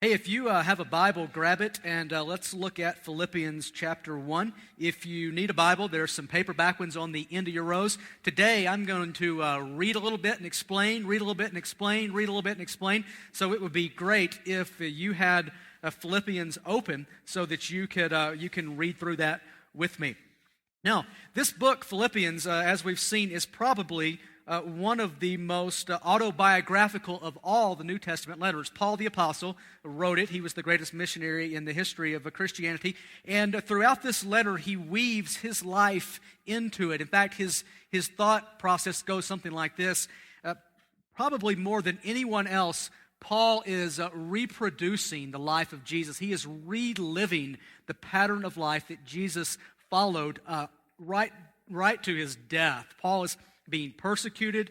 Hey, if you have a Bible, grab it, and let's look at Philippians chapter 1. If you need a Bible, there's some paperback ones on the end of your rows. Today, I'm going to read a little bit and explain, read a little bit and explain, read a little bit and explain. So it would be great if you had Philippians open so that you can read through that with me. Now, this book, Philippians, as we've seen, is probably one of the most autobiographical of all the New Testament letters. Paul the Apostle wrote it. He was the greatest missionary in the history of Christianity. And throughout this letter, he weaves his life into it. In fact, his thought process goes something like this. Probably more than anyone else, Paul is reproducing the life of Jesus. He is reliving the pattern of life that Jesus followed right to his death. Paul is being persecuted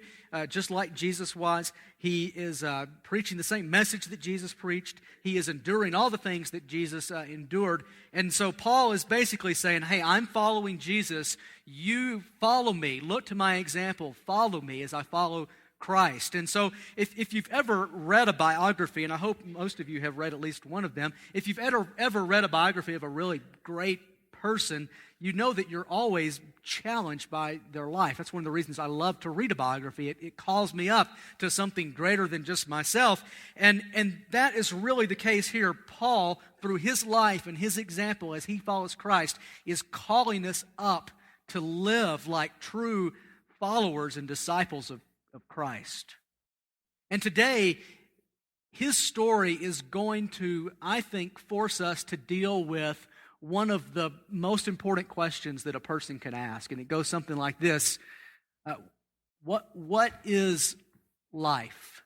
just like Jesus was. He is preaching the same message that Jesus preached. He is enduring all the things that Jesus endured. And so Paul is basically saying, hey, I'm following Jesus. You follow me. Look to my example. Follow me as I follow Christ. And so if you've ever read a biography, and I hope most of you have read at least one of them, if you've ever read a biography of a really great person, you know that you're always challenged by their life. That's one of the reasons I love to read a biography. It calls me up to something greater than just myself. And that is really the case here. Paul, through his life and his example as he follows Christ, is calling us up to live like true followers and disciples of Christ. And today, his story is going to, I think, force us to deal with one of the most important questions that a person can ask, and it goes something like this. What is life?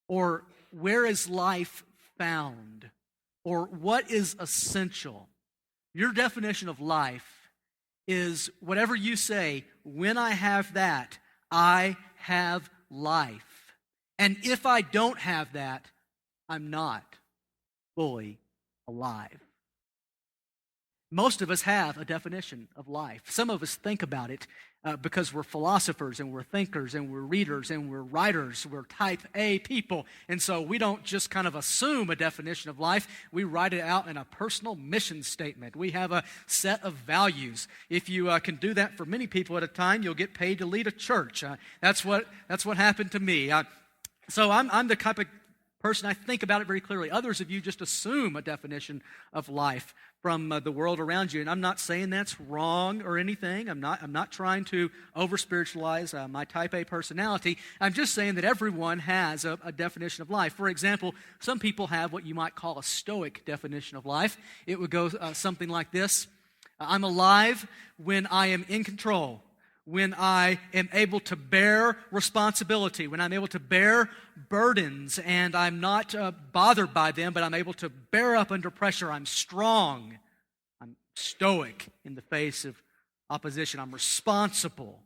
Or where is life found? Or what is essential? Your definition of life is whatever you say, when I have that, I have life. And if I don't have that, I'm not fully alive. Most of us have a definition of life. Some of us think about it because we're philosophers and we're thinkers and we're readers and we're writers. We're type A people. And so we don't just kind of assume a definition of life. We write it out in a personal mission statement. We have a set of values. If you can do that for many people at a time, you'll get paid to lead a church. That's what happened to me. So I'm the type of person, I think about it very clearly. Others of you just assume a definition of life from the world around you. And I'm not saying that's wrong or anything. I'm not trying to over-spiritualize my type A personality. I'm just saying that everyone has a definition of life. For example, some people have what you might call a stoic definition of life. It would go something like this. I'm alive when I am in control, when I am able to bear responsibility, when I'm able to bear burdens and I'm not bothered by them, but I'm able to bear up under pressure. I'm strong. I'm stoic in the face of opposition. I'm responsible.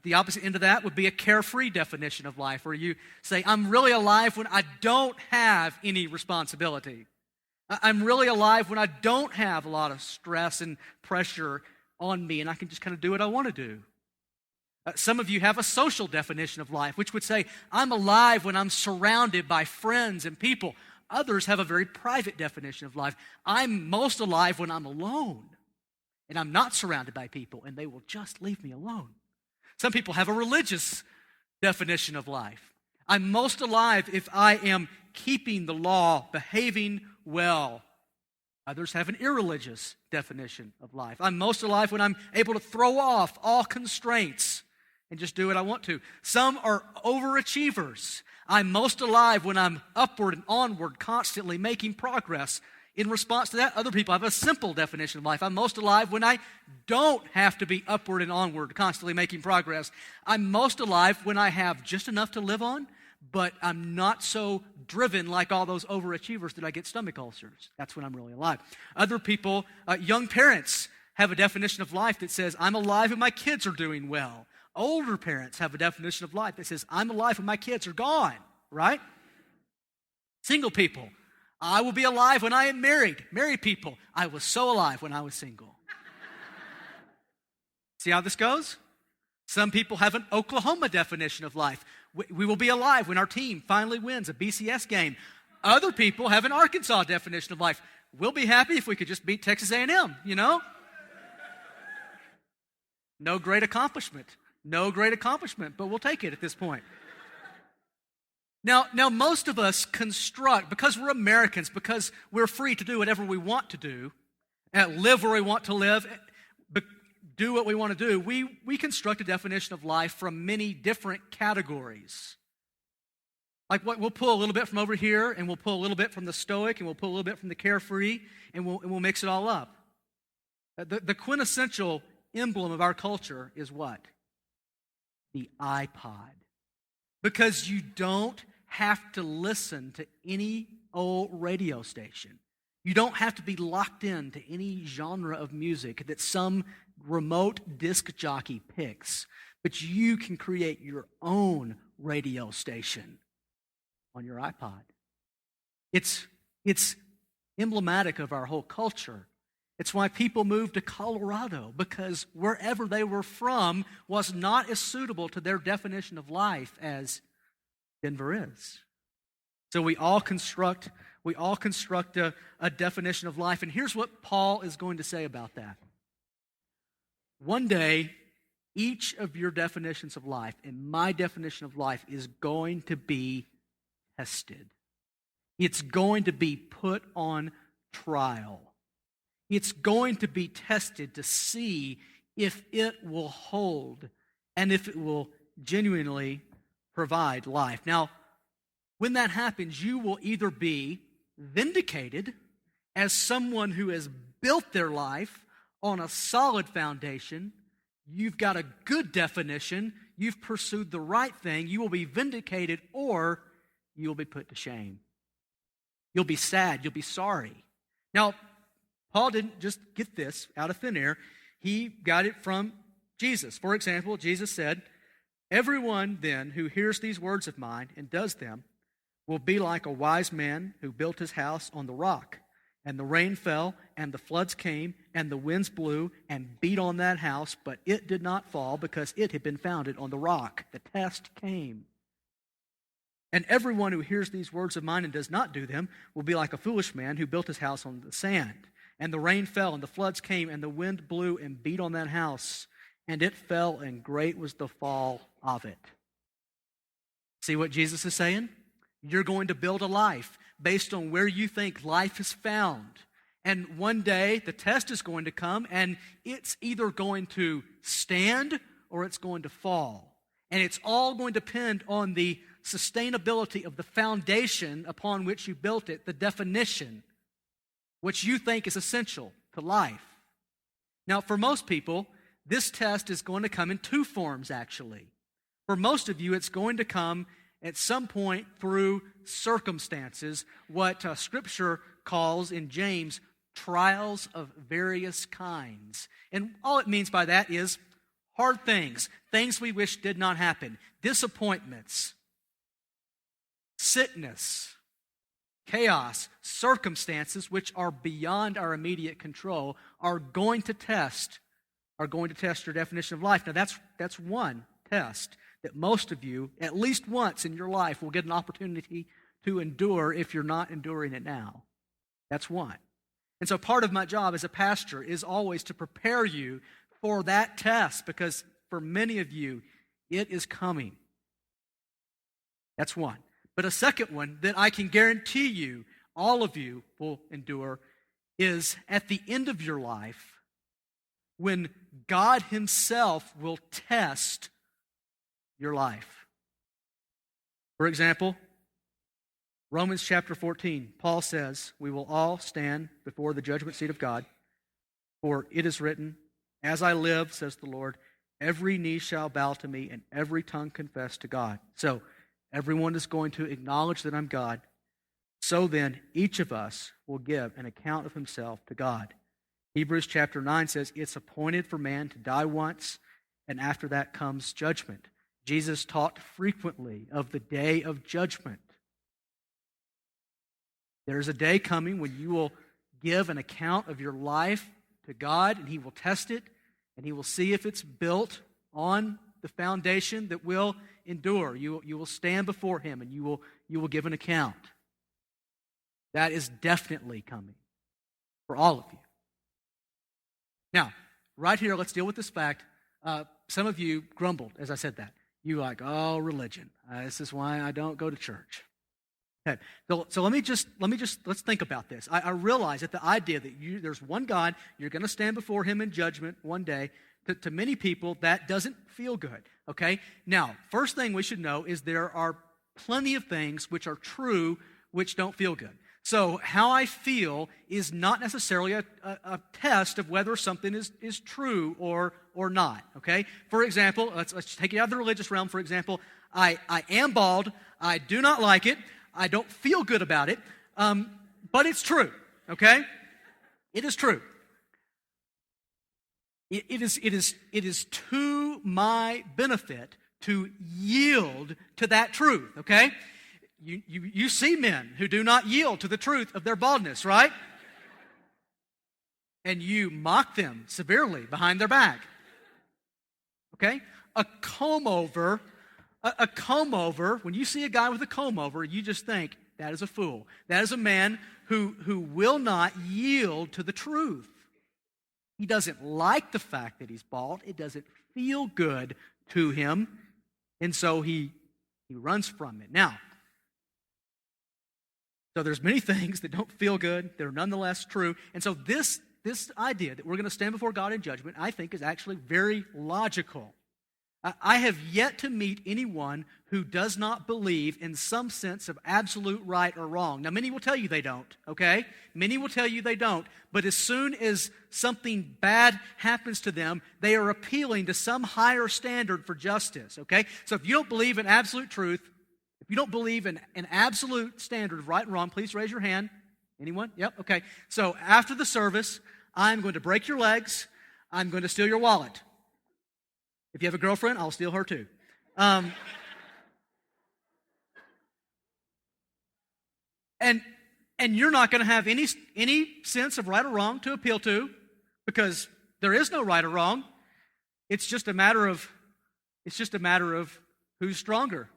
The opposite end of that would be a carefree definition of life, where you say, I'm really alive when I don't have any responsibility. I'm really alive when I don't have a lot of stress and pressure on me, and I can just kind of do what I want to do. Some of you have a social definition of life, which would say, I'm alive when I'm surrounded by friends and people. Others have a very private definition of life. I'm most alive when I'm alone, and I'm not surrounded by people, and they will just leave me alone. Some people have a religious definition of life. I'm most alive if I am keeping the law, behaving well. Others have an irreligious definition of life. I'm most alive when I'm able to throw off all constraints and just do what I want to. Some are overachievers. I'm most alive when I'm upward and onward, constantly making progress. In response to that, other people have a simple definition of life. I'm most alive when I don't have to be upward and onward, constantly making progress. I'm most alive when I have just enough to live on, but I'm not so driven like all those overachievers that I get stomach ulcers. That's when I'm really alive. Other people, young parents, have a definition of life that says, I'm alive when my kids are doing well. Older parents have a definition of life that says, I'm alive when my kids are gone, right? Single people, I will be alive when I am married. Married people, I was so alive when I was single. See how this goes? Some people have an Oklahoma definition of life. We will be alive when our team finally wins a BCS game. Other people have an Arkansas definition of life. We'll be happy if we could just beat Texas A&M, you know? No great accomplishment. No great accomplishment, but we'll take it at this point. Now, most of us construct, because we're Americans, because we're free to do whatever we want to do, live where we want to live, do what we want to do, we construct a definition of life from many different categories. Like we'll pull a little bit from over here, and we'll pull a little bit from the Stoic, and we'll pull a little bit from the Carefree, and we'll mix it all up. The quintessential emblem of our culture is what? The iPod. Because you don't have to listen to any old radio station. You don't have to be locked into any genre of music that some remote disc jockey picks, but you can create your own radio station on your iPod. It's emblematic of our whole culture. It's why people moved to Colorado, because wherever they were from was not as suitable to their definition of life as Denver is. So we all construct a definition of life. And here's what Paul is going to say about that. One day, each of your definitions of life and my definition of life is going to be tested. It's going to be put on trial. It's going to be tested to see if it will hold and if it will genuinely provide life. Now, when that happens, you will either be vindicated as someone who has built their life on a solid foundation. You've got a good definition. You've pursued the right thing. You will be vindicated, or you will be put to shame. You'll be sad. You'll be sorry. Now, Paul didn't just get this out of thin air. He got it from Jesus. For example, Jesus said, "Everyone then who hears these words of mine and does them will be like a wise man who built his house on the rock. And the rain fell, and the floods came, and the winds blew and beat on that house, but it did not fall because it had been founded on the rock." The test came. "And everyone who hears these words of mine and does not do them will be like a foolish man who built his house on the sand. And the rain fell, and the floods came, and the wind blew and beat on that house, and it fell, and great was the fall of it." See what Jesus is saying? You're going to build a life based on where you think life is found. And one day, the test is going to come, and it's either going to stand or it's going to fall. And it's all going to depend on the sustainability of the foundation upon which you built it, the definition, which you think is essential to life. Now, for most people, this test is going to come in two forms, actually. For most of you, it's going to come at some point through circumstances, what Scripture calls in James trials of various kinds. And all it means by that is hard things, things we wish did not happen, disappointments, sickness, chaos, circumstances which are beyond our immediate control are going to test your definition of life. Now that's one test that most of you, at least once in your life, will get an opportunity to endure if you're not enduring it now. That's one. And so part of my job as a pastor is always to prepare you for that test, because for many of you, it is coming. That's one. But a second one that I can guarantee you, all of you will endure, is at the end of your life, when God Himself will test your life. For example, Romans chapter 14, Paul says, "We will all stand before the judgment seat of God, for it is written, 'As I live, says the Lord, every knee shall bow to me and every tongue confess to God.'" So, everyone is going to acknowledge that I'm God. So then, each of us will give an account of himself to God. Hebrews chapter 9 says, "It's appointed for man to die once, and after that comes judgment." Jesus taught frequently of the day of judgment. There's a day coming when you will give an account of your life to God, and He will test it, and He will see if it's built on the foundation that will endure. You will stand before Him, and you will give an account. That is definitely coming for all of you. Now, right here, let's deal with this fact. Some of you grumbled as I said that. You like, oh, religion. This is why I don't go to church. Okay, so let's think about this. I realize that the idea that there's one God, you're going to stand before Him in judgment one day. To many people, that doesn't feel good. Okay, now first thing we should know is there are plenty of things which are true which don't feel good. So how I feel is not necessarily a test of whether something is true or not, okay? For example, let's take it out of the religious realm. For example, I am bald. I do not like it. I don't feel good about it, but it's true, okay? It is true. It is to my benefit to yield to that truth, okay? You see men who do not yield to the truth of their baldness, right? And you mock them severely behind their back. Okay? A comb over, when you see a guy with a comb over, you just think, that is a fool. That is a man who will not yield to the truth. He doesn't like the fact that he's bald. It doesn't feel good to him. And so he runs from it. Now, so there's many things that don't feel good. They're nonetheless true. And so this idea that we're going to stand before God in judgment, I think is actually very logical. I have yet to meet anyone who does not believe in some sense of absolute right or wrong. Now, many will tell you they don't, okay? Many will tell you they don't. But as soon as something bad happens to them, they are appealing to some higher standard for justice, okay? So if you don't believe in absolute truth, if you don't believe in an absolute standard of right and wrong, please raise your hand. Anyone? Yep, okay. So after the service, I'm going to break your legs. I'm going to steal your wallet. If you have a girlfriend, I'll steal her too. And you're not going to have any sense of right or wrong to appeal to, because there is no right or wrong. It's just a matter of who's stronger.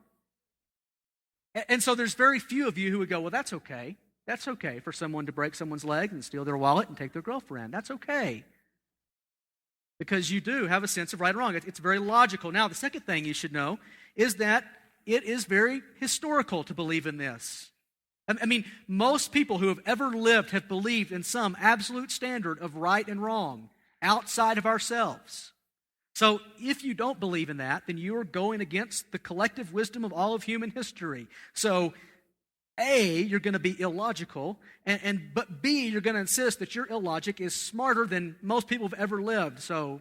And so there's very few of you who would go, well, that's okay. That's okay for someone to break someone's leg and steal their wallet and take their girlfriend. That's okay. Because you do have a sense of right and wrong. It's very logical. Now, the second thing you should know is that it is very historical to believe in this. I mean, most people who have ever lived have believed in some absolute standard of right and wrong outside of ourselves. So if you don't believe in that, then you are going against the collective wisdom of all of human history. So A, you're going to be illogical, but B, you're going to insist that your illogic is smarter than most people have ever lived. So,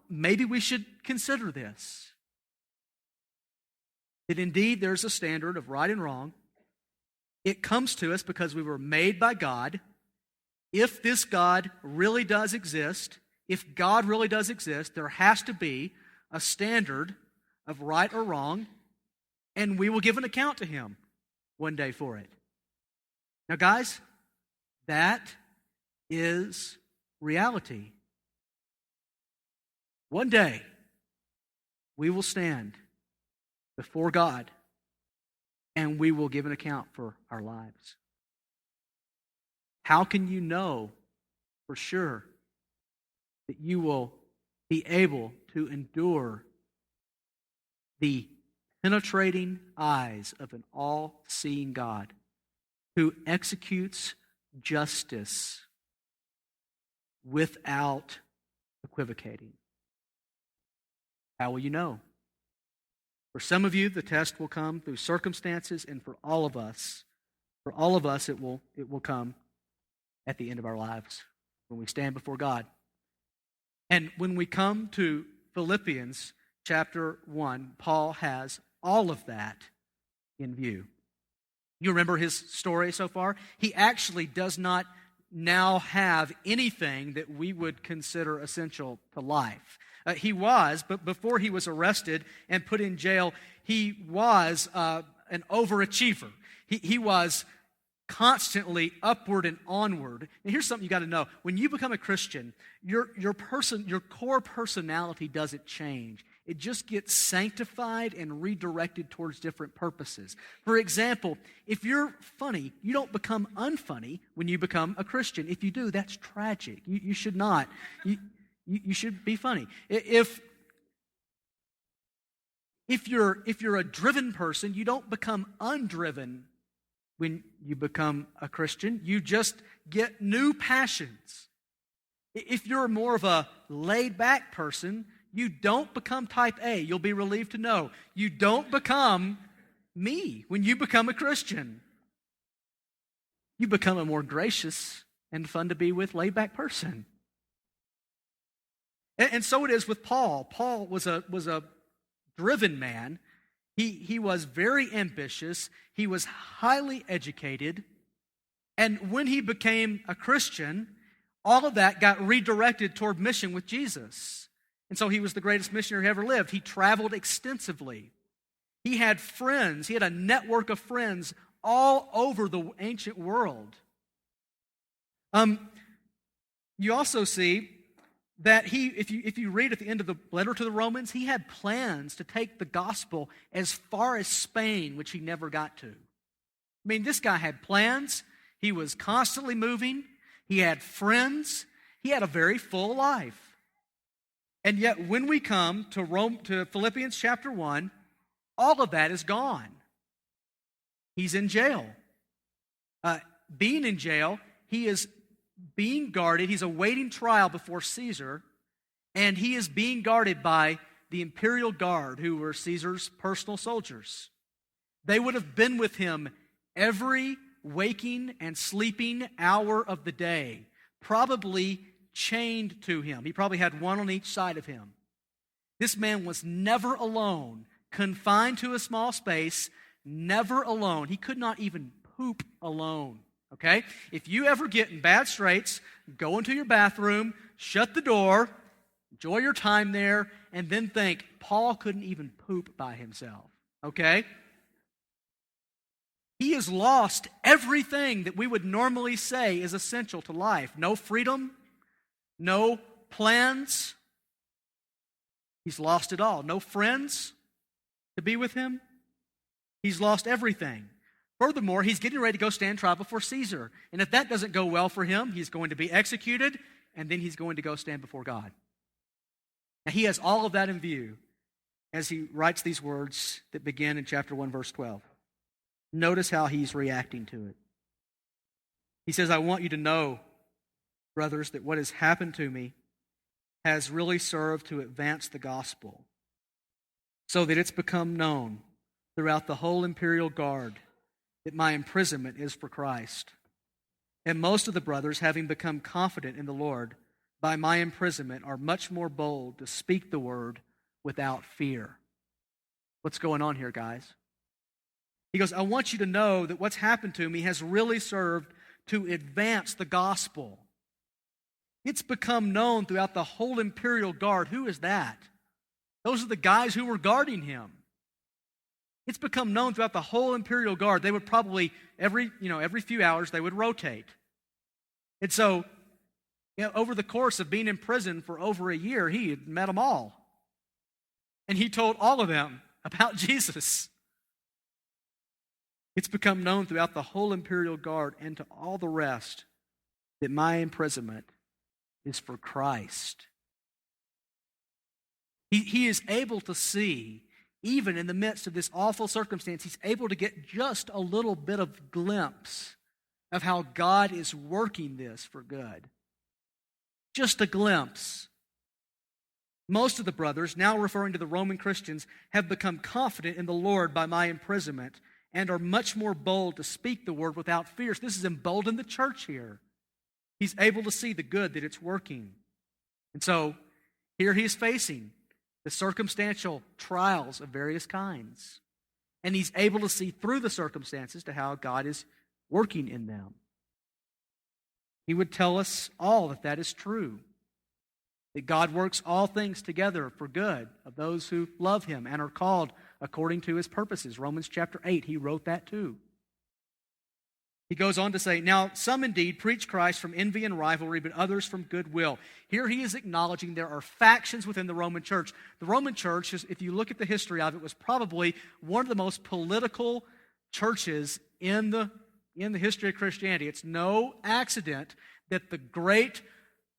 maybe we should consider this. That indeed there's a standard of right and wrong. It comes to us because we were made by God. If this God really does exist, if God really does exist, there has to be a standard of right or wrong, and we will give an account to Him one day for it. Now, guys, that is reality. One day, we will stand before God, and we will give an account for our lives. How can you know for sure that you will be able to endure the penetrating eyes of an all-seeing God who executes justice without equivocating? How will you know? For some of you, the test will come through circumstances, and for all of us, it will come at the end of our lives when we stand before God. And when we come to Philippians chapter 1, Paul has all of that in view. You remember his story so far? He actually does not now have anything that we would consider essential to life. He was, but before he was arrested and put in jail, he was an overachiever. He was constantly upward and onward. And here's something you got to know. When you become a Christian, your core personality doesn't change. It just gets sanctified and redirected towards different purposes. For example, if you're funny, you don't become unfunny when you become a Christian. If you do, that's tragic. You should not. You should be funny. If you're a driven person, you don't become undriven when you become a Christian. You just get new passions. If you're more of a laid-back person, you don't become type A. You'll be relieved to know. You don't become me when you become a Christian. You become a more gracious and fun to be with, laid-back person. And so it is with Paul. Paul was a driven man. He was very ambitious. He was highly educated. And when he became a Christian, all of that got redirected toward mission with Jesus. And so he was the greatest missionary who ever lived. He traveled extensively. He had friends. He had a network of friends all over the ancient world. You also see that if you read at the end of the letter to the Romans, he had plans to take the gospel as far as Spain, which he never got to. I mean, this guy had plans. He was constantly moving. He had friends. He had a very full life. And yet, when we come to Philippians chapter 1, all of that is gone. He's in jail. Being in jail, he is being guarded. He's awaiting trial before Caesar, and he is being guarded by the imperial guard, who were Caesar's personal soldiers. They would have been with him every waking and sleeping hour of the day, probably chained to him. He probably had one on each side of him. This man was never alone, confined to a small space, never alone. He could not even poop alone. Okay? If you ever get in bad straits, go into your bathroom, shut the door, enjoy your time there, and then think, Paul couldn't even poop by himself. Okay? He has lost everything that we would normally say is essential to life. No freedom, no plans. He's lost it all. No friends to be with him. He's lost everything. Furthermore, he's getting ready to go stand trial before Caesar. And if that doesn't go well for him, he's going to be executed, and then he's going to go stand before God. Now, he has all of that in view as he writes these words that begin in chapter 1, verse 12. Notice how he's reacting to it. He says, I want you to know, brothers, that what has happened to me has really served to advance the gospel, so that it's become known throughout the whole imperial guard that my imprisonment is for Christ. And most of the brothers, having become confident in the Lord by my imprisonment, are much more bold to speak the word without fear. What's going on here, guys? He goes, I want you to know that what's happened to me has really served to advance the gospel. It's become known throughout the whole imperial guard. Who is that? Those are the guys who were guarding him. It's become known throughout the whole imperial guard. They would probably, every few hours, they would rotate. And so, over the course of being in prison for over a year, he had met them all. And he told all of them about Jesus. It's become known throughout the whole imperial guard and to all the rest that my imprisonment is for Christ. He is able to see, even in the midst of this awful circumstance, he's able to get just a little bit of glimpse of how God is working this for good. Just a glimpse. Most of the brothers, now referring to the Roman Christians, have become confident in the Lord by my imprisonment and are much more bold to speak the word without fear. So this has emboldened the church here. He's able to see the good that it's working. And so here he's facing the circumstantial trials of various kinds. And he's able to see through the circumstances to how God is working in them. He would tell us all that that is true. That God works all things together for good of those who love him and are called according to his purposes. Romans chapter 8, he wrote that too. He goes on to say, now some indeed preach Christ from envy and rivalry, but others from goodwill. Here he is acknowledging there are factions within the Roman church. The Roman church, if you look at the history of it, was probably one of the most political churches in the history of Christianity. It's no accident that the great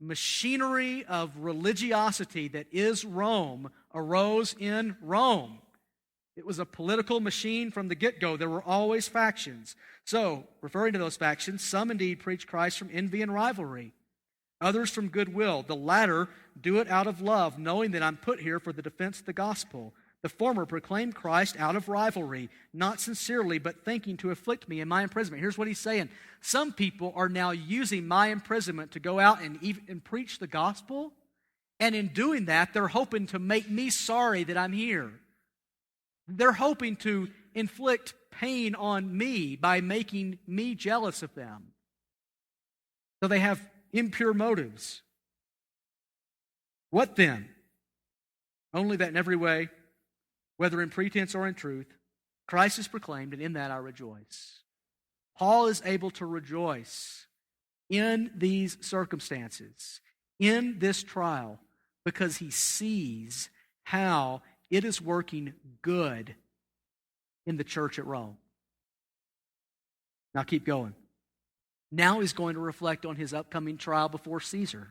machinery of religiosity that is Rome arose in Rome. It was a political machine from the get-go. There were always factions. So, referring to those factions, some indeed preach Christ from envy and rivalry, others from goodwill. The latter do it out of love, knowing that I'm put here for the defense of the gospel. The former proclaim Christ out of rivalry, not sincerely, but thinking to afflict me in my imprisonment. Here's what he's saying. Some people are now using my imprisonment to go out and preach the gospel, and in doing that, they're hoping to make me sorry that I'm here. They're hoping to inflict pain on me by making me jealous of them. So they have impure motives. What then? Only that in every way, whether in pretense or in truth, Christ is proclaimed, and in that I rejoice. Paul is able to rejoice in these circumstances, in this trial, because he sees how it is working good in the church at Rome. Now keep going. Now he's going to reflect on his upcoming trial before Caesar.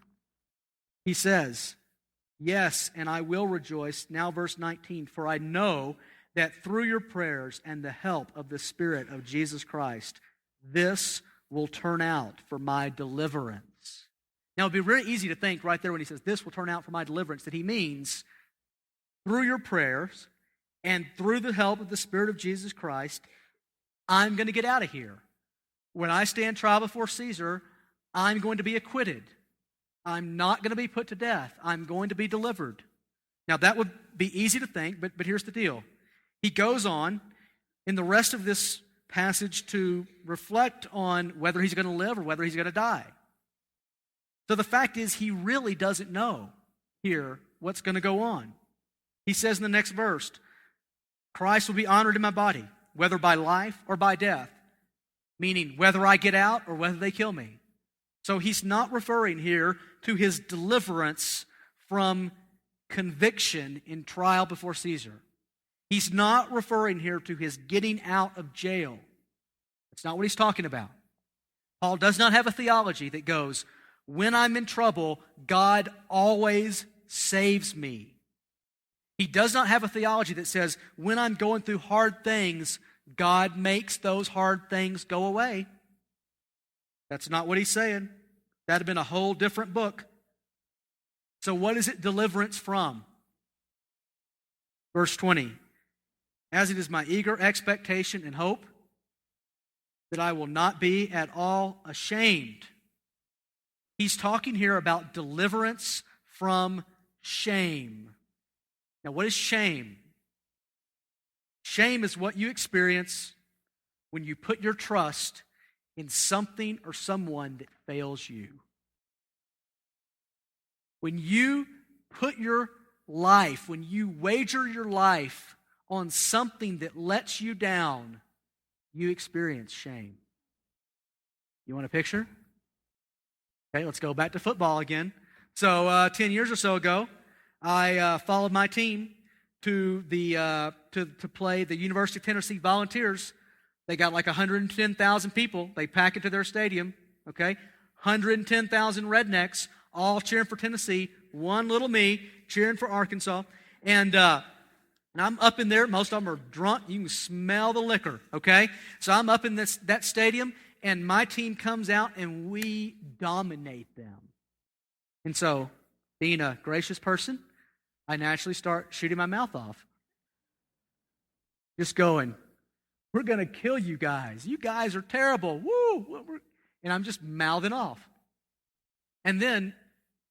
He says, yes, and I will rejoice. Now verse 19, for I know that through your prayers and the help of the Spirit of Jesus Christ, this will turn out for my deliverance. Now it'd be very easy to think right there when he says, this will turn out for my deliverance, that he means through your prayers and through the help of the Spirit of Jesus Christ, I'm going to get out of here. When I stand trial before Caesar, I'm going to be acquitted. I'm not going to be put to death. I'm going to be delivered. Now that would be easy to think, but here's the deal. He goes on in the rest of this passage to reflect on whether he's going to live or whether he's going to die. So the fact is, he really doesn't know here what's going to go on. He says in the next verse, Christ will be honored in my body, whether by life or by death, meaning whether I get out or whether they kill me. So he's not referring here to his deliverance from conviction in trial before Caesar. He's not referring here to his getting out of jail. That's not what he's talking about. Paul does not have a theology that goes, when I'm in trouble, God always saves me. He does not have a theology that says, when I'm going through hard things, God makes those hard things go away. That's not what he's saying. That'd have been a whole different book. So what is it deliverance from? Verse 20. As it is my eager expectation and hope that I will not be at all ashamed. He's talking here about deliverance from shame. Now, what is shame? Shame is what you experience when you put your trust in something or someone that fails you. When you put your life, when you wager your life on something that lets you down, you experience shame. You want a picture? Okay, let's go back to football again. So 10 years or so ago, I followed my team to play the University of Tennessee Volunteers. They got like 110,000 people. They pack it to their stadium, okay? 110,000 rednecks all cheering for Tennessee. One little me cheering for Arkansas. And I'm up in there. Most of them are drunk. You can smell the liquor, okay? So I'm up in that stadium, and my team comes out, and we dominate them. And so, being a gracious person, I naturally start shooting my mouth off. Just going, we're going to kill you guys. You guys are terrible. Woo! And I'm just mouthing off. And then,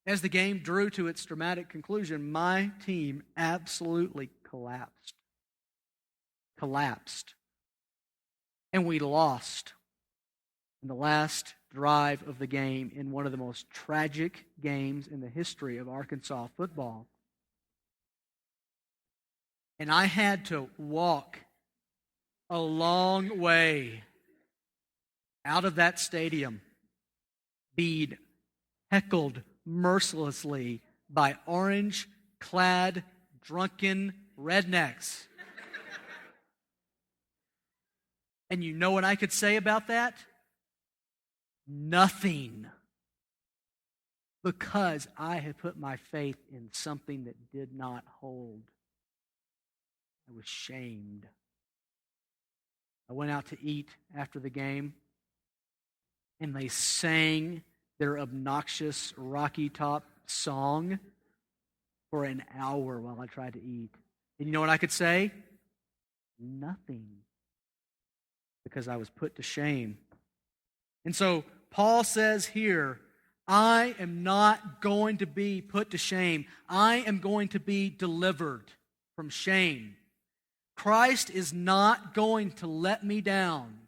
as the game drew to its dramatic conclusion, my team absolutely collapsed. And we lost in the last drive of the game in one of the most tragic games in the history of Arkansas football. And I had to walk a long way out of that stadium being heckled mercilessly by orange-clad, drunken rednecks. And you know what I could say about that? Nothing. Because I had put my faith in something that did not hold. I was shamed. I went out to eat after the game, and they sang their obnoxious Rocky Top song for an hour while I tried to eat. And you know what I could say? Nothing. Because I was put to shame. And so Paul says here, I am not going to be put to shame. I am going to be delivered from shame. Christ is not going to let me down.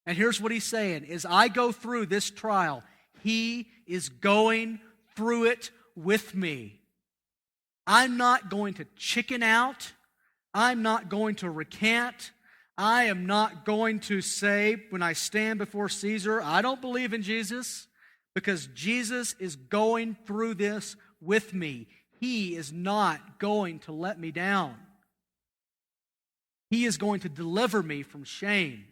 And here's what he's saying, as I go through this trial, he is going through it with me. I'm not going to chicken out. I'm not going to recant. I am not going to say when I stand before Caesar, I don't believe in Jesus, because Jesus is going through this with me. He is not going to let me down. He is going to deliver me from shame.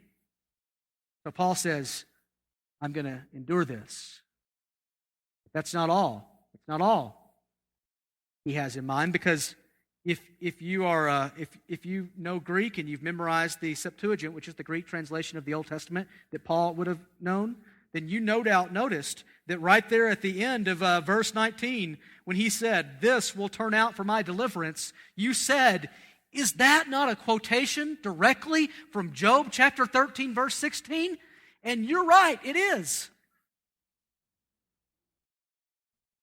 So Paul says, I'm going to endure this. But that's not all. It's not all he has in mind, because if you know Greek and you've memorized the Septuagint, which is the Greek translation of the Old Testament that Paul would have known, then you no doubt noticed that right there at the end of verse 19, when he said, "This will turn out for my deliverance," you said, is that not a quotation directly from Job chapter 13, verse 16? And you're right, it is.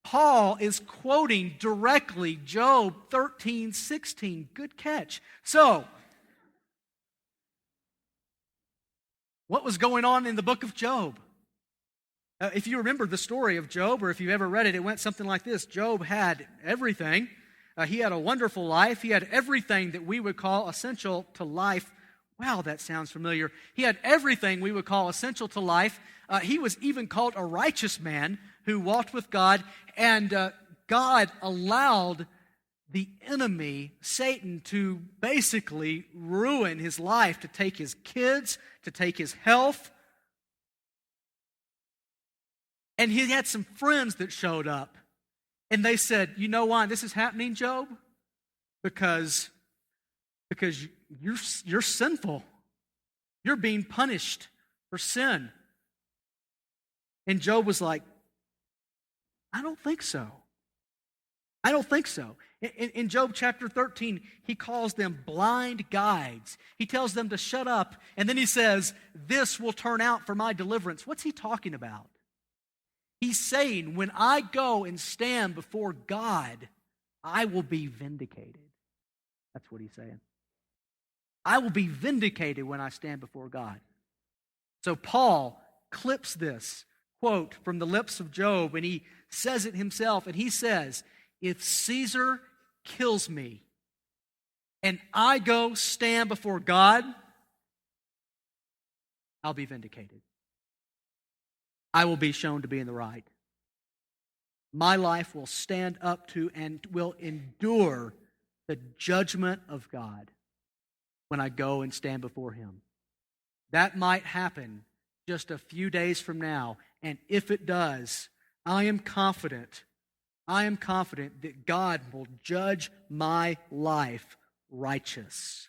Paul is quoting directly Job 13:16. Good catch. So, what was going on in the book of Job? If you remember the story of Job, or if you've ever read it, it went something like this. Job had everything. He had a wonderful life. He had everything that we would call essential to life. Wow, that sounds familiar. He had everything we would call essential to life. He was even called a righteous man who walked with God, and God allowed the enemy, Satan, to basically ruin his life, to take his kids, to take his health. And he had some friends that showed up, and they said, you know why this is happening, Job? Because you're sinful. You're being punished for sin. And Job was like, I don't think so. I don't think so. In Job chapter 13, he calls them blind guides. He tells them to shut up, and then he says, this will turn out for my deliverance. What's he talking about? He's saying, when I go and stand before God, I will be vindicated. That's what he's saying. I will be vindicated when I stand before God. So Paul clips this quote from the lips of Job, and he says it himself, and he says, if Caesar kills me and I go stand before God, I'll be vindicated. I will be shown to be in the right. My life will stand up to and will endure the judgment of God when I go and stand before Him. That might happen just a few days from now, and if it does, I am confident that God will judge my life righteous.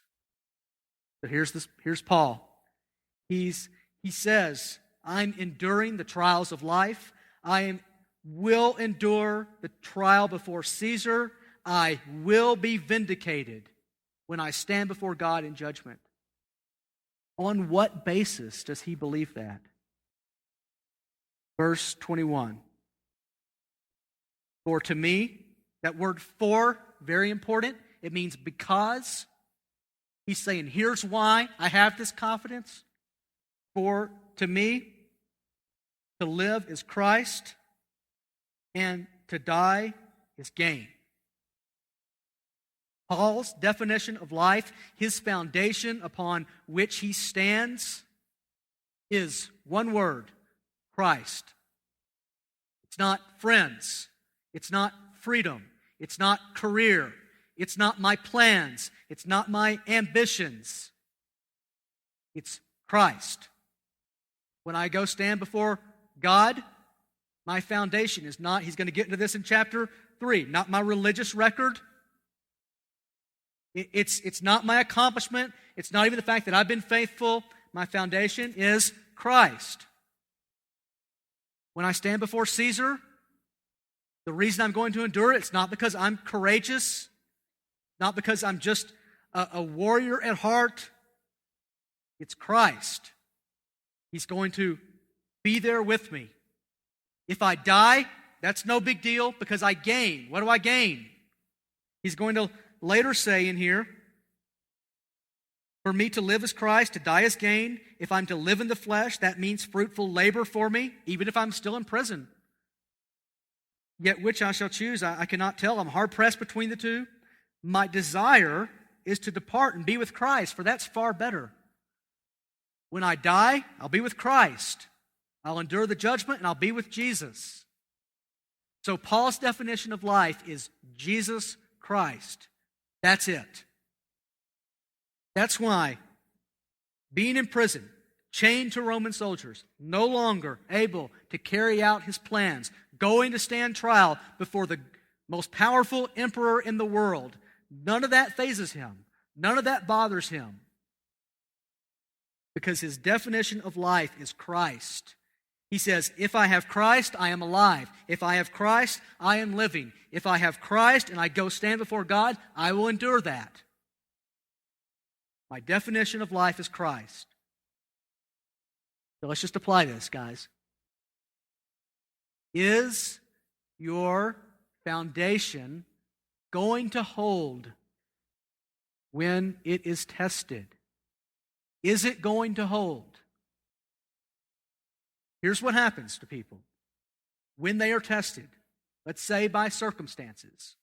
So here's Paul. He says, I'm enduring the trials of life. I will endure the trial before Caesar. I will be vindicated when I stand before God in judgment. On what basis does he believe that? Verse 21. For to me, that word for, very important. It means because. He's saying, here's why I have this confidence. For to me, to live is Christ, and to die is gain. Paul's definition of life, his foundation upon which he stands, is one word: Christ. It's not friends. It's not freedom. It's not career. It's not my plans. It's not my ambitions. It's Christ. When I go stand before God, my foundation is not, he's going to get into this in chapter 3, not my religious record. It's not my accomplishment. It's not even the fact that I've been faithful. My foundation is Christ. When I stand before Caesar, the reason I'm going to endure it, it's not because I'm courageous, not because I'm just a warrior at heart. It's Christ. He's going to be there with me. If I die, that's no big deal because I gain. What do I gain? He's going to later say in here, for me to live is Christ, to die is gain. If I'm to live in the flesh, that means fruitful labor for me, even if I'm still in prison. Yet which I shall choose, I cannot tell. I'm hard-pressed between the two. My desire is to depart and be with Christ, for that's far better. When I die, I'll be with Christ. I'll endure the judgment, and I'll be with Jesus. So Paul's definition of life is Jesus Christ. That's it. That's why being in prison, chained to Roman soldiers, no longer able to carry out his plans, going to stand trial before the most powerful emperor in the world, none of that phases him. None of that bothers him. Because his definition of life is Christ. He says, if I have Christ, I am alive. If I have Christ, I am living. If I have Christ and I go stand before God, I will endure that. My definition of life is Christ. So let's just apply this, guys. Is your foundation going to hold when it is tested? Is it going to hold? Here's what happens to people when they are tested, let's say by circumstances.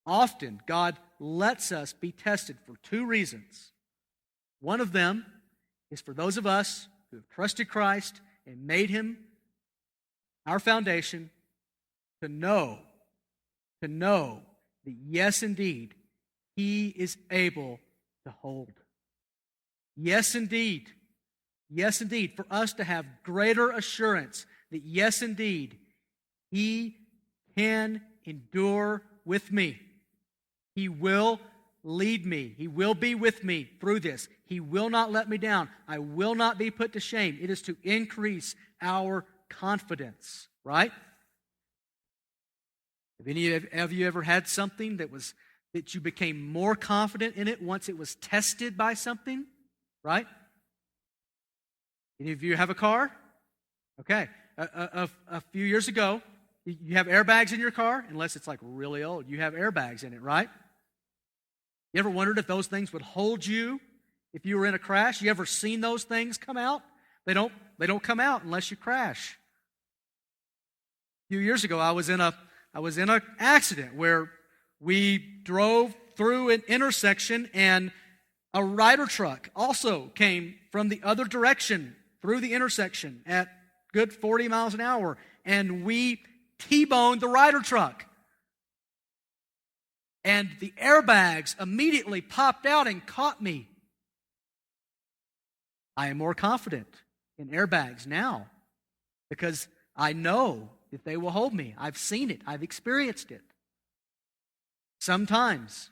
Often, God lets us be tested for two reasons. One of them is for those of us who have trusted Christ and made Him our foundation to know that yes, indeed, He is able to hold. Yes, indeed. Yes, indeed. For us to have greater assurance that yes, indeed, He can endure with me. He will lead me. He will be with me through this. He will not let me down. I will not be put to shame. It is to increase our confidence, right? Have any of you ever had something that you became more confident in it once it was tested by something? Right? Any of you have a car? Okay. A few years ago, you have airbags in your car, unless it's like really old. You have airbags in it, right? You ever wondered if those things would hold you if you were in a crash? You ever seen those things come out? They don't come out unless you crash. A few years ago, I was in an accident where we drove through an intersection and a Ryder truck also came from the other direction through the intersection at good 40 miles an hour, and we T-boned the Ryder truck. And the airbags immediately popped out and caught me. I am more confident in airbags now because I know that they will hold me. I've seen it. I've experienced it. Sometimes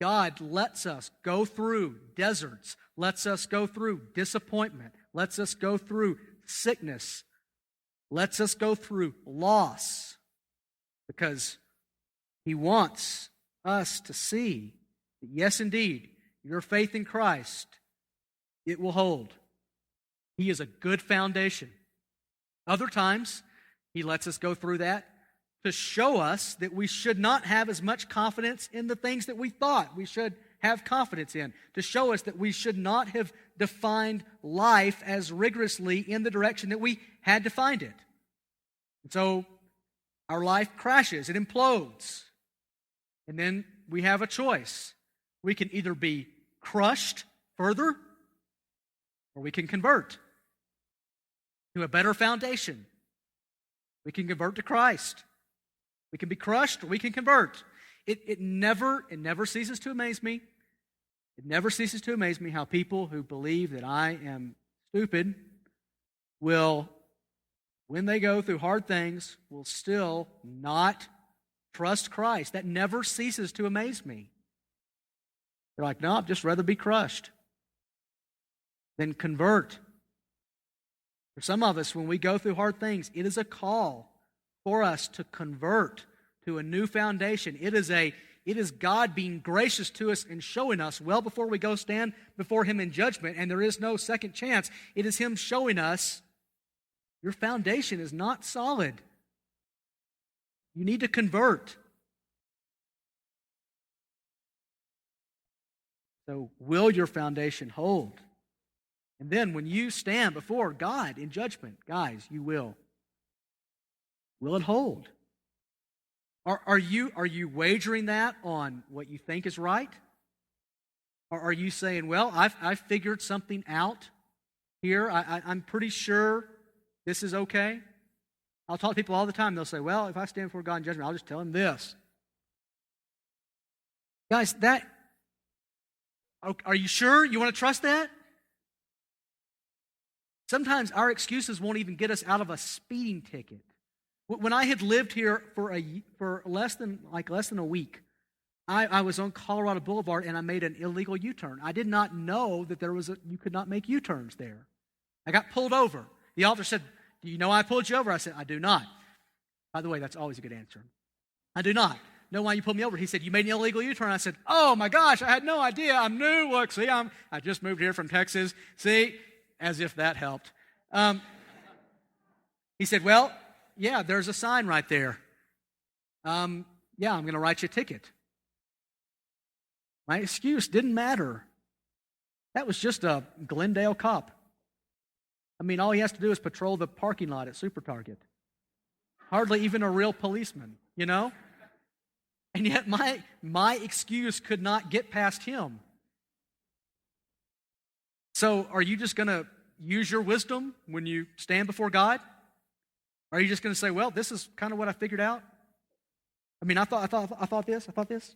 God lets us go through deserts, lets us go through disappointment, lets us go through sickness, lets us go through loss, because He wants us to see that, yes, indeed, your faith in Christ, it will hold. He is a good foundation. Other times, He lets us go through that to show us that we should not have as much confidence in the things that we thought we should have confidence in, to show us that we should not have defined life as rigorously in the direction that we had defined it. And so our life crashes, it implodes. And then we have a choice. We can either be crushed further, or we can convert. to a better foundation. We can convert to Christ. We can be crushed or we can convert. It never ceases to amaze me. It never ceases to amaze me how people who believe that I am stupid will, when they go through hard things, will still not trust Christ. That never ceases to amaze me. They're like, no, I'd just rather be crushed than convert. For some of us, when we go through hard things, it is a call for us to convert to a new foundation. It is God being gracious to us and showing us well before we go stand before Him in judgment, and there is no second chance. It is Him showing us your foundation is not solid. You need to convert. So will your foundation hold? And then when you stand before God in judgment, guys, you will. Will it hold? Are you wagering that on what you think is right? Or are you saying, well, I've figured something out here. I'm pretty sure this is okay? I'll talk to people all the time. They'll say, well, if I stand before God in judgment, I'll just tell Him this. Guys, are you sure you want to trust that? Sometimes our excuses won't even get us out of a speeding ticket. When I had lived here for less than a week, I was on Colorado Boulevard and I made an illegal U-turn. I did not know that you could not make U-turns there. I got pulled over. The officer said, "Do you know I pulled you over?" I said, "I do not." By the way, that's always a good answer. I do not know why you pulled me over. He said, "You made an illegal U-turn." I said, "Oh my gosh, I had no idea. I'm new. Look, see, I just moved here from Texas. See." As if that helped. He said, "Well, yeah, there's a sign right there. Yeah, I'm going to write you a ticket." My excuse didn't matter. That was just a Glendale cop. I mean, all he has to do is patrol the parking lot at Super Target. Hardly even a real policeman, you know? And yet my excuse could not get past him. So are you just going to use your wisdom when you stand before God? Are you just going to say, well, this is kind of what I figured out? I mean, I thought this.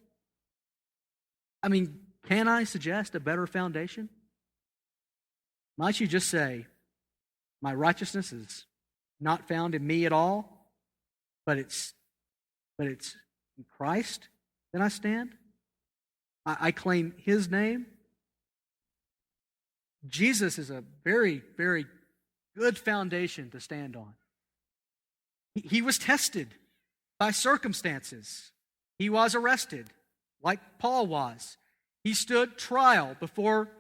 I mean, can I suggest a better foundation? Might you just say, my righteousness is not found in me at all, but it's in Christ that I stand? I claim His name. Jesus is a very, very good foundation to stand on. He was tested by circumstances. He was arrested, like Paul was. He stood trial before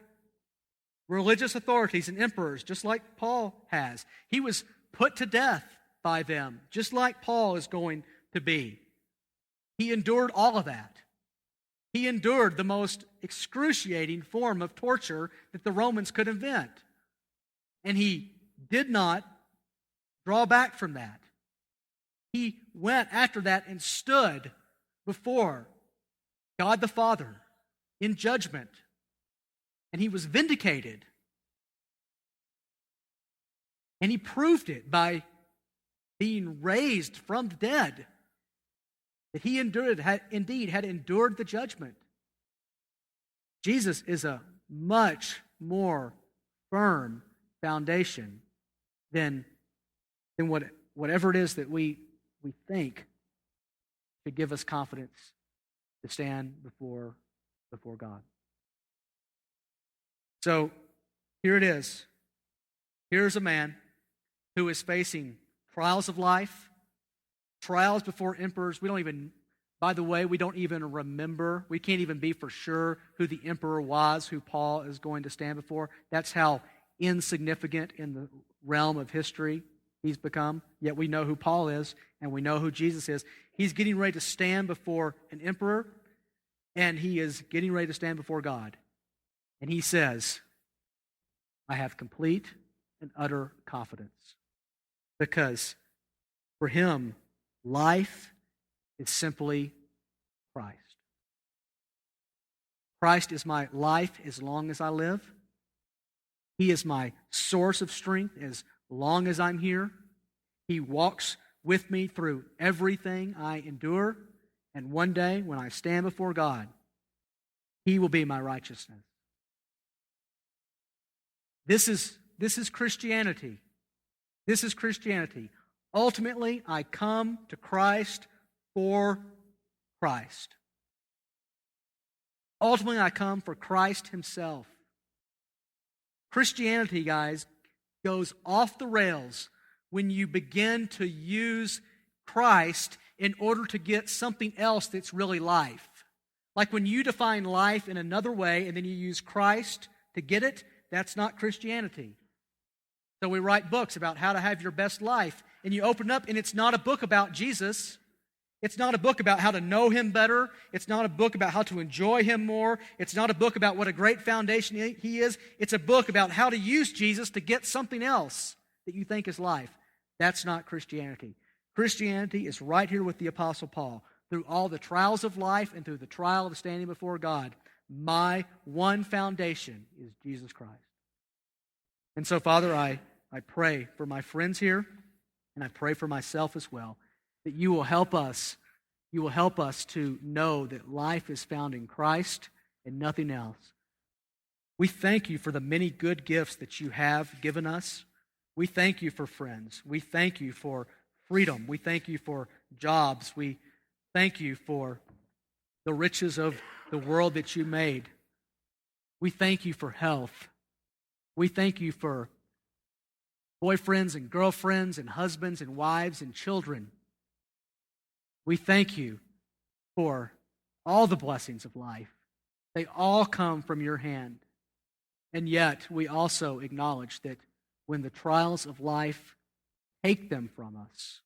religious authorities and emperors, just like Paul has. He was put to death by them, just like Paul is going to be. He endured all of that. He endured the most excruciating form of torture that the Romans could invent. And he did not draw back from that. He went after that and stood before God the Father in judgment. And he was vindicated. And he proved it by being raised from the dead. That he had endured the judgment. Jesus is a much more firm foundation than whatever it is that we think should give us confidence to stand before God. So here it is. Here's a man who is facing trials of life, trials before emperors. We don't even remember. We can't even be for sure who the emperor was, who Paul is going to stand before. That's how insignificant in the realm of history he's become. Yet we know who Paul is, and we know who Jesus is. He's getting ready to stand before an emperor, and he is getting ready to stand before God. And he says, I have complete and utter confidence. Because for him, life is simply Christ. Christ is my life as long as I live. He is my source of strength as long as I'm here. He walks with me through everything I endure. And one day, when I stand before God, He will be my righteousness. This is Christianity. This is Christianity. Ultimately, I come to Christ for Christ. Ultimately, I come for Christ Himself. Christianity, guys, goes off the rails when you begin to use Christ in order to get something else that's really life. Like when you define life in another way and then you use Christ to get it, that's not Christianity. So we write books about how to have your best life, and you open it up and it's not a book about Jesus. It's not a book about how to know Him better. It's not a book about how to enjoy Him more. It's not a book about what a great foundation He is. It's a book about how to use Jesus to get something else that you think is life. That's not Christianity. Christianity is right here with the Apostle Paul. Through all the trials of life and through the trial of standing before God, my one foundation is Jesus Christ. And so, Father, I pray for my friends here, and I pray for myself as well, that you will help us. You will help us to know that life is found in Christ and nothing else. We thank you for the many good gifts that you have given us. We thank you for friends. We thank you for freedom. We thank you for jobs. We thank you for the riches of the world that you made. We thank you for health. We thank you for boyfriends and girlfriends and husbands and wives and children. We thank you for all the blessings of life. They all come from your hand. And yet, we also acknowledge that when the trials of life take them from us,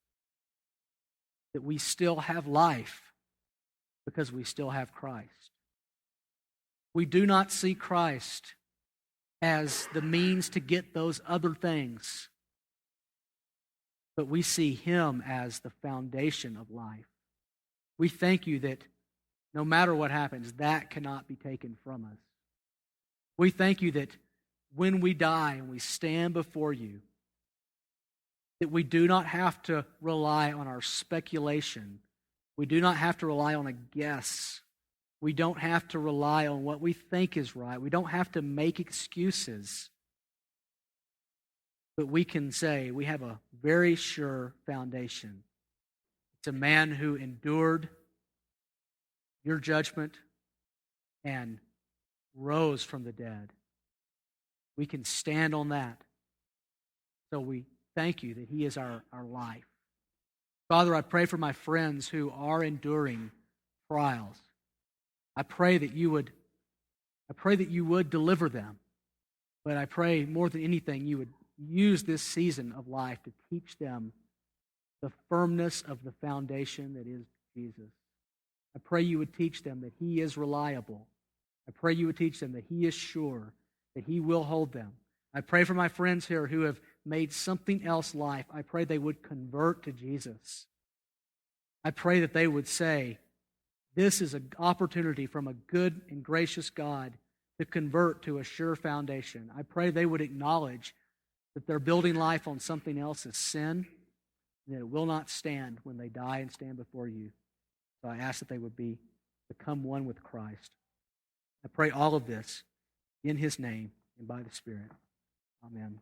that we still have life because we still have Christ. We do not see Christ as the means to get those other things, but we see Him as the foundation of life. We thank you that no matter what happens, that cannot be taken from us. We thank you that when we die and we stand before you, that we do not have to rely on our speculation. We do not have to rely on a guess. We don't have to rely on what we think is right. We don't have to make excuses. But we can say we have a very sure foundation. It's a man who endured your judgment and rose from the dead. We can stand on that. So we thank you that He is our life. Father, I pray for my friends who are enduring trials. I pray that you would deliver them. But I pray more than anything you would use this season of life to teach them the firmness of the foundation that is Jesus. I pray you would teach them that He is reliable. I pray you would teach them that He is sure, that He will hold them. I pray for my friends here who have made something else life. I pray they would convert to Jesus. I pray that they would say, this is an opportunity from a good and gracious God to convert to a sure foundation. I pray they would acknowledge that they're building life on something else is sin, and that it will not stand when they die and stand before you. So I ask that they would become one with Christ. I pray all of this in His name and by the Spirit. Amen.